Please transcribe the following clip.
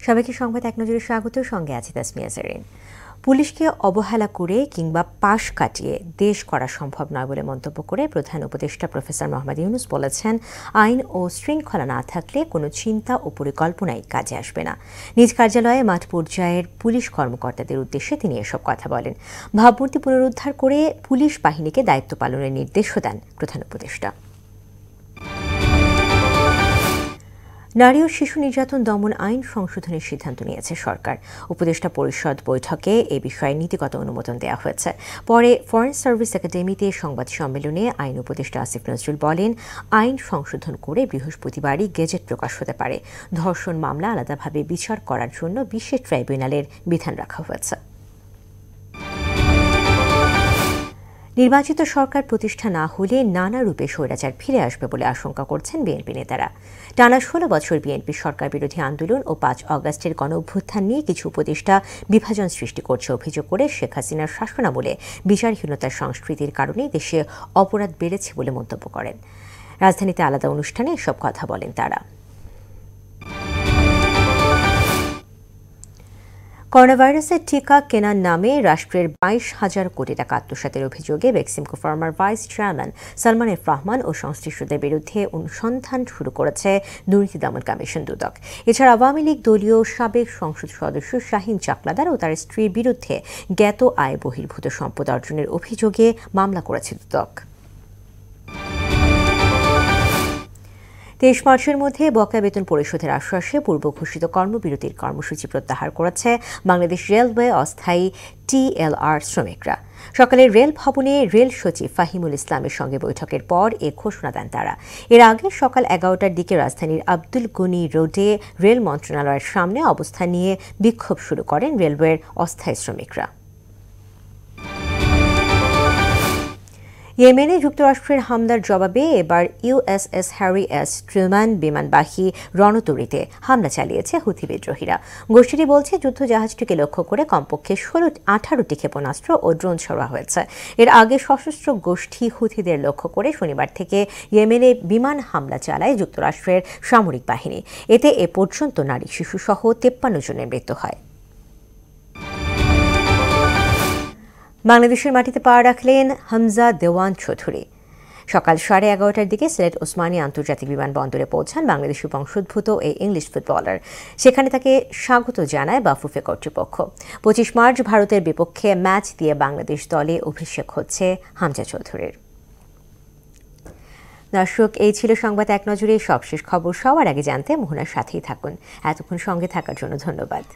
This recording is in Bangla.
সবাইকে সংবাদ এক নজরে স্বাগত। সঙ্গে আছে তাসমিয়া জারিন। পুলিশকে অবহেলা করে কিংবা পাশ কাটিয়ে দেশ করা সম্ভব নয় বলে মন্তব্য করে প্রধান উপদেষ্টা প্রফেসর মোহাম্মদ ইউনূস বলেছেন, আইন ও শৃঙ্খলা না থাকলে কোনো চিন্তা ও পরিকল্পনাই কাজে আসবে না। নিজ কার্যালয়ে মাঠ পর্যায়ের পুলিশ কর্মকর্তাদের উদ্দেশ্যে তিনি এসব কথা বলেন। ভাবমূর্তি পুনরুদ্ধার করে পুলিশ বাহিনীকে দায়িত্ব পালনের নির্দেশও দেন প্রধান উপদেষ্টা। নারী ও শিশু নির্যাতন দমন আইন সংশোধনের সিদ্ধান্ত নিয়েছে সরকার। উপদেষ্টা পরিষদ বৈঠকে এ বিষয়ে নীতিগত অনুমোদন দেওয়া হয়েছে। পরে ফরেন সার্ভিস একাডেমিতে সংবাদ সম্মেলনে আইন উপদেষ্টা আসিফ নজরুল বলেন, আইন সংশোধন করে বৃহস্পতিবারই গেজেট প্রকাশ হতে পারে। ধর্ষণ মামলা আলাদাভাবে বিচার করার জন্য বিশেষ ট্রাইব্যুনালের বিধান রাখা হয়েছে। নির্বাচিত সরকার প্রতিষ্ঠা না হলে নানা রূপে স্বৈরাচার ফিরে আসবে বলে আশঙ্কা করছেন বিএনপি নেতারা। টানা ১৬ বছর বিএনপি সরকার বিরোধী আন্দোলন ও ৫ অগাস্টের গণঅভ্যুত্থান নিয়ে কিছু উপদেষ্টা বিভাজন সৃষ্টি করছে অভিযোগ করে শেখ হাসিনার শাসনামলে বিচারহীনতার সংস্কৃতির কারণেই দেশে অপরাধ বেড়েছে বলে মন্তব্য করেন। রাজধানীতে আলাদা অনুষ্ঠানে এসব কথা বলেন তারা। করোনাভাইরাসের টিকা কেনার নামে রাষ্ট্রের ২২,০০০ কোটি টাকা আত্মসাতের অভিযোগে বেক্সিমকো ফার্মার vice chairman Salman F Rahman ও সংশ্লিষ্টদের বিরুদ্ধে অনুসন্ধান শুরু করেছে দুর্নীতি দমন কমিশন দুদক। এছাড়া আওয়ামী লীগ দলীয় সাবেক সংসদ সদস্য শাহীন চাকলাদার ও তার স্ত্রীর বিরুদ্ধে জ্ঞাত আয় বহির্ভূত সম্পদ অর্জনের অভিযোগে মামলা করেছে দুদক। ২৩ মার্চের মধ্যে বকেয়া বেতন পরিশোধের আশ্বাসে পূর্ব ঘোষিত কর্মবিরতির কর্মসূচি প্রত্যাহার করেছে বাংলাদেশ রেলওয়ে অস্থায়ী TLR শ্রমিকরা। সকালে রেল ভবনে রেল সচিব ফাহিমুল ইসলামের সঙ্গে বৈঠকের পর এ ঘোষণা দেন তারা। এর আগে সকাল ১১টার দিকে রাজধানীর আব্দুল গনি রোডে রেল মন্ত্রণালয়ের সামনে অবস্থান নিয়ে বিক্ষোভ শুরু করেন রেলওয়ের অস্থায়ী শ্রমিকরা। ইয়েমেনে যুক্তরাষ্ট্রের হামলার জবাবে এবার USS হ্যারি এস ট্রুম্যান বিমানবাহী রণতরীতে হামলা চালিয়েছে হুথি বিদ্রোহীরা। গোষ্ঠীটি বলছে যুদ্ধজাহাজটিকে লক্ষ্য করে কমপক্ষে 18টি ক্ষেপণাস্ত্র ও ড্রোন ছোড়া হয়েছে। এর আগে সশস্ত্র গোষ্ঠী হুথিদের লক্ষ্য করে শনিবার থেকে ইয়েমেনে বিমান হামলা চালায় যুক্তরাষ্ট্রের সামরিক বাহিনী। এতে এ পর্যন্ত নারী শিশুসহ 53 জনের মৃত্যু হয়। বাংলাদেশের মাটিতে পা রাখলেন হামজা দেওয়ান চৌধুরী। সকাল 11:30টার দিকে সিলেট ওসমানী আন্তর্জাতিক বিমানবন্দরে পৌঁছান বাংলাদেশি বংশোদ্ভূত এই ইংলিশ ফুটবলার। সেখানে তাকে স্বাগত জানায় বাফুফে কর্তৃপক্ষ। 25 মার্চ ভারতের বিপক্ষে ম্যাচ দিয়ে বাংলাদেশ দলে অভিষেক হচ্ছে হামজা চৌধুরীর। দর্শক, এই ছিল সংবাদ এক নজরে সবশেষ খবর। সবার আগে জানতে মোহনার সাথেই থাকুন। এতক্ষণ সঙ্গে থাকার জন্য ধন্যবাদ।